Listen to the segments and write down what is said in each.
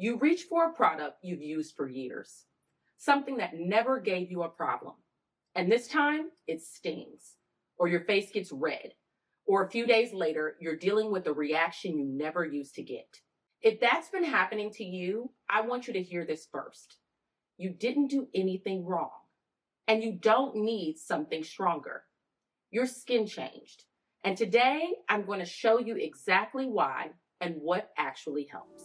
You reach for a product you've used for years, something that never gave you a problem. And this time it stings, or your face gets red, or a few days later, you're dealing with a reaction you never used to get. If that's been happening to you, I want you to hear this first. You didn't do anything wrong, and you don't need something stronger. Your skin changed, and today I'm going to show you exactly why and what actually helps.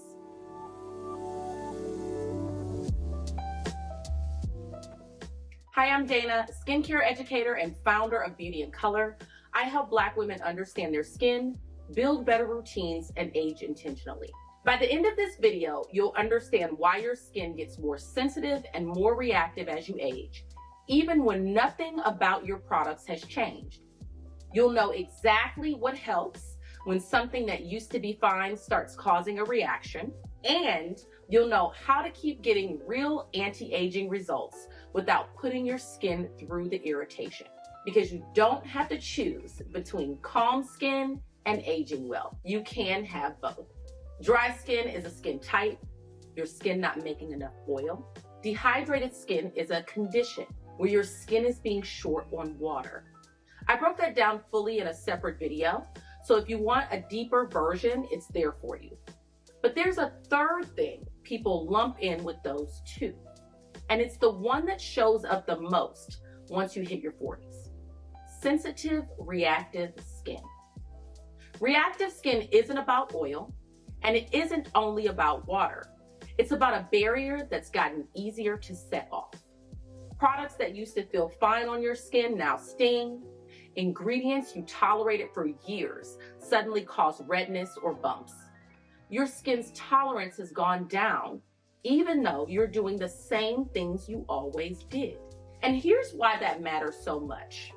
Hi, I'm Dana, skincare educator and founder of Beauty in Color. I help Black women understand their skin, build better routines, and age intentionally. By the end of this video, you'll understand why your skin gets more sensitive and more reactive as you age, even when nothing about your products has changed. You'll know exactly what helps when something that used to be fine starts causing a reaction, and you'll know how to keep getting real anti-aging results without putting your skin through the irritation. Because you don't have to choose between calm skin and aging well. You can have both. Dry skin is a skin type, your skin not making enough oil. Dehydrated skin is a condition where your skin is being short on water. I broke that down fully in a separate video, so if you want a deeper version, it's there for you. But there's a third thing people lump in with those two, and it's the one that shows up the most once you hit your 40s. Sensitive, reactive skin. Reactive skin isn't about oil, and it isn't only about water. It's about a barrier that's gotten easier to set off. Products that used to feel fine on your skin now sting. Ingredients you tolerated for years suddenly cause redness or bumps. Your skin's tolerance has gone down, even though you're doing the same things you always did. And here's why that matters so much.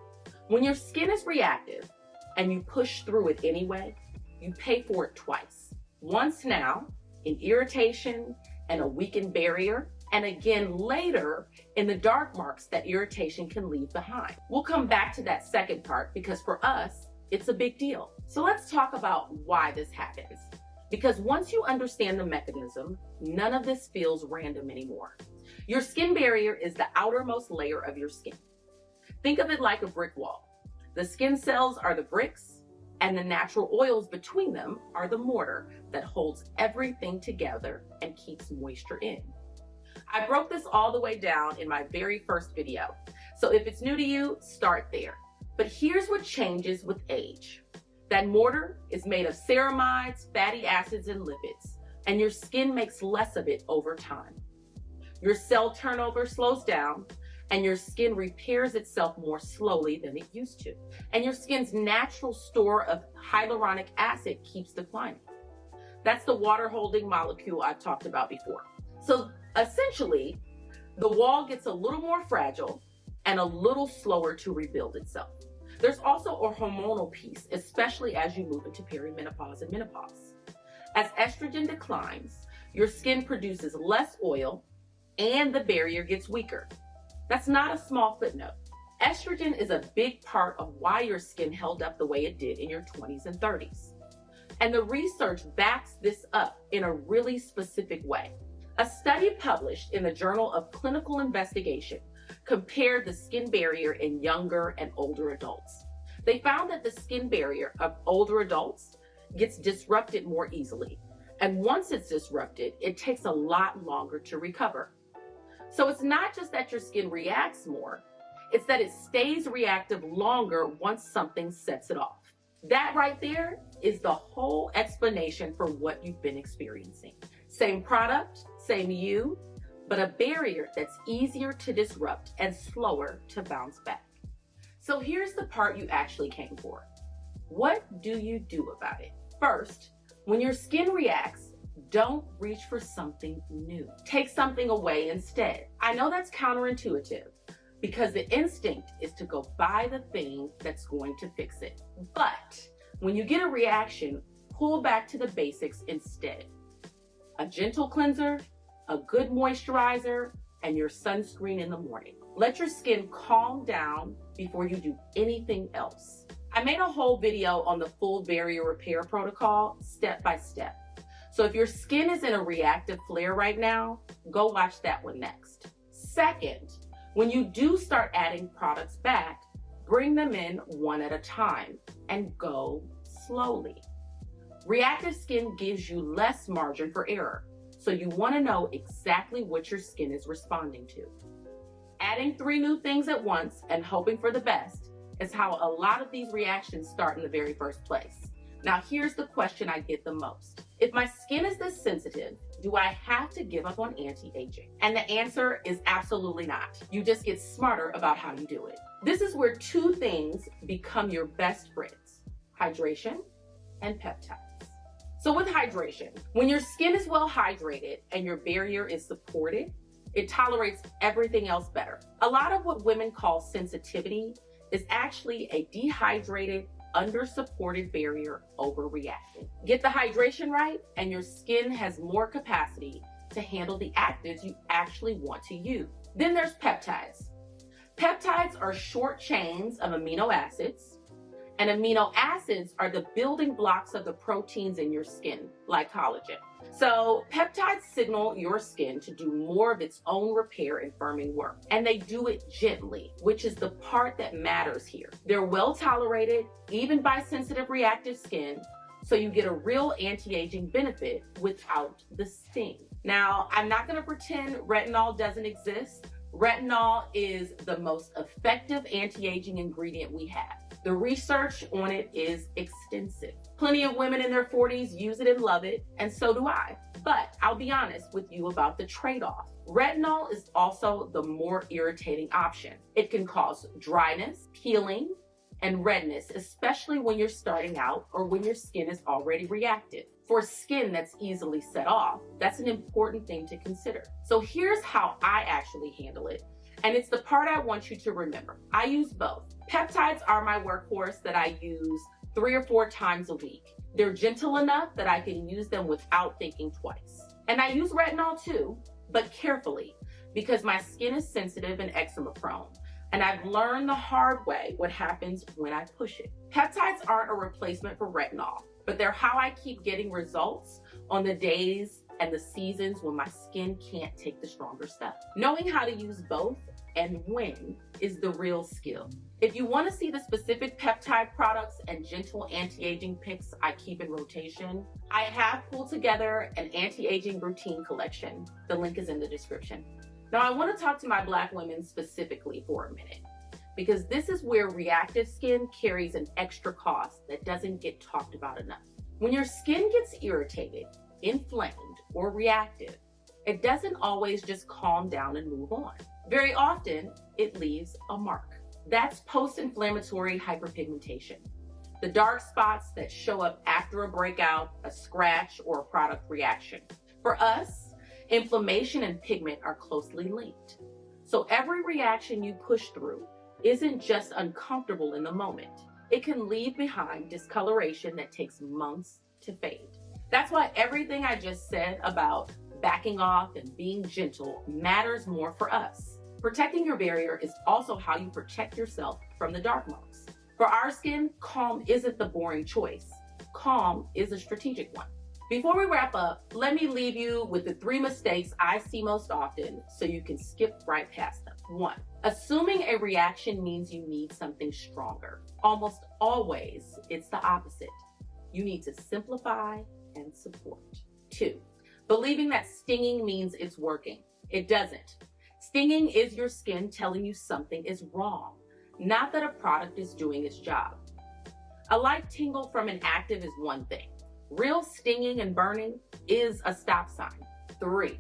When your skin is reactive and you push through it anyway, you pay for it twice. Once now in irritation and a weakened barrier, and again later in the dark marks that irritation can leave behind. We'll come back to that second part because for us, it's a big deal. So let's talk about why this happens. Because once you understand the mechanism, none of this feels random anymore. Your skin barrier is the outermost layer of your skin. Think of it like a brick wall. The skin cells are the bricks, and the natural oils between them are the mortar that holds everything together and keeps moisture in. I broke this all the way down in my very first video, so if it's new to you, start there. But here's what changes with age. That mortar is made of ceramides, fatty acids, and lipids, and your skin makes less of it over time. Your cell turnover slows down, and your skin repairs itself more slowly than it used to. And your skin's natural store of hyaluronic acid keeps declining. That's the water-holding molecule I've talked about before. So essentially, the wall gets a little more fragile and a little slower to rebuild itself. There's also a hormonal piece, especially as you move into perimenopause and menopause. As estrogen declines, your skin produces less oil and the barrier gets weaker. That's not a small footnote. Estrogen is a big part of why your skin held up the way it did in your 20s and 30s. And the research backs this up in a really specific way. A study published in the Journal of Clinical Investigation compared the skin barrier in younger and older adults. They found that the skin barrier of older adults gets disrupted more easily. And once it's disrupted, it takes a lot longer to recover. So it's not just that your skin reacts more, it's that it stays reactive longer once something sets it off. That right there is the whole explanation for what you've been experiencing. Same product, same you, but a barrier that's easier to disrupt and slower to bounce back. So here's the part you actually came for. What do you do about it? First, when your skin reacts, don't reach for something new. Take something away instead. I know that's counterintuitive because the instinct is to go buy the thing that's going to fix it. But when you get a reaction, pull back to the basics instead. A gentle cleanser, a good moisturizer, and your sunscreen in the morning. Let your skin calm down before you do anything else. I made a whole video on the full barrier repair protocol, step by step. So if your skin is in a reactive flare right now, go watch that one next. Second, when you do start adding products back, bring them in one at a time and go slowly. Reactive skin gives you less margin for error, so you want to know exactly what your skin is responding to. Adding 3 new things at once and hoping for the best is how a lot of these reactions start in the very first place. Now here's the question I get the most. If my skin is this sensitive, do I have to give up on anti-aging? And the answer is absolutely not. You just get smarter about how you do it. This is where 2 things become your best friends: hydration and peptides. So with hydration, when your skin is well hydrated and your barrier is supported, it tolerates everything else better. A lot of what women call sensitivity is actually a dehydrated, under-supported barrier overreacting. Get the hydration right, and your skin has more capacity to handle the actives you actually want to use. Then there's peptides. Peptides are short chains of amino acids, and amino acids are the building blocks of the proteins in your skin, like collagen. So peptides signal your skin to do more of its own repair and firming work, and they do it gently, which is the part that matters here. They're well tolerated, even by sensitive reactive skin, so you get a real anti-aging benefit without the sting. Now, I'm not gonna pretend retinol doesn't exist. Retinol is the most effective anti-aging ingredient we have. The research on it is extensive. Plenty of women in their 40s use it and love it, and so do I. But I'll be honest with you about the trade-off. Retinol is also the more irritating option. It can cause dryness, peeling, and redness, especially when you're starting out or when your skin is already reactive. For skin that's easily set off, that's an important thing to consider. So here's how I actually handle it, and it's the part I want you to remember. I use both. Peptides are my workhorse that I use 3 or 4 times a week. They're gentle enough that I can use them without thinking twice. And I use retinol too, but carefully, because my skin is sensitive and eczema prone. And I've learned the hard way what happens when I push it. Peptides aren't a replacement for retinol, but they're how I keep getting results on the days and the seasons when my skin can't take the stronger stuff. Knowing how to use both and when is the real skill. If you want to see the specific peptide products and gentle anti-aging picks I keep in rotation, I have pulled together an anti-aging routine collection. The link is in the description. Now I want to talk to my Black women specifically for a minute, because this is where reactive skin carries an extra cost that doesn't get talked about enough. When your skin gets irritated, inflamed, or reactive, it doesn't always just calm down and move on. Very often, it leaves a mark. That's post-inflammatory hyperpigmentation. The dark spots that show up after a breakout, a scratch, or a product reaction. For us, inflammation and pigment are closely linked. So every reaction you push through isn't just uncomfortable in the moment. It can leave behind discoloration that takes months to fade. That's why everything I just said about backing off and being gentle matters more for us. Protecting your barrier is also how you protect yourself from the dark marks. For our skin, calm isn't the boring choice. Calm is a strategic one. Before we wrap up, let me leave you with the 3 mistakes I see most often so you can skip right past them. 1, assuming a reaction means you need something stronger. Almost always, it's the opposite. You need to simplify and support. 2, believing that stinging means it's working. It doesn't. Stinging is your skin telling you something is wrong, not that a product is doing its job. A light tingle from an active is one thing. Real stinging and burning is a stop sign. 3,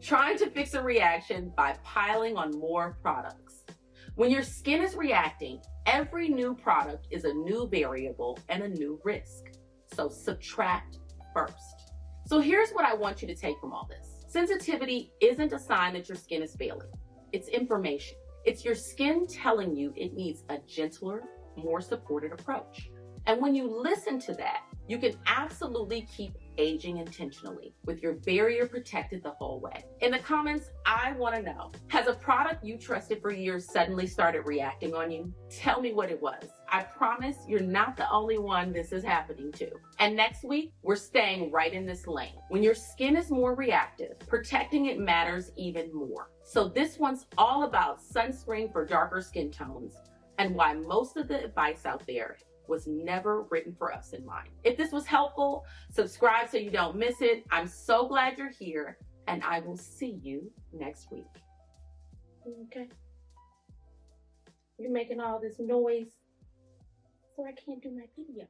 trying to fix a reaction by piling on more products. When your skin is reacting, every new product is a new variable and a new risk. So subtract first. So here's what I want you to take from all this. Sensitivity isn't a sign that your skin is failing. It's information. It's your skin telling you it needs a gentler, more supported approach. And when you listen to that, You can absolutely keep aging intentionally with your barrier protected the whole way. In the comments, I want to know, has a product you trusted for years suddenly started reacting on you? Tell me what it was. I promise you're not the only one this is happening to. And next week, we're staying right in this lane. When your skin is more reactive, protecting it matters even more. So this one's all about sunscreen for darker skin tones and why most of the advice out there was never written for us in mind. If this was helpful, subscribe so you don't miss it. I'm so glad you're here, and I will see you next week. Okay? You're making all this noise, so I can't do my video.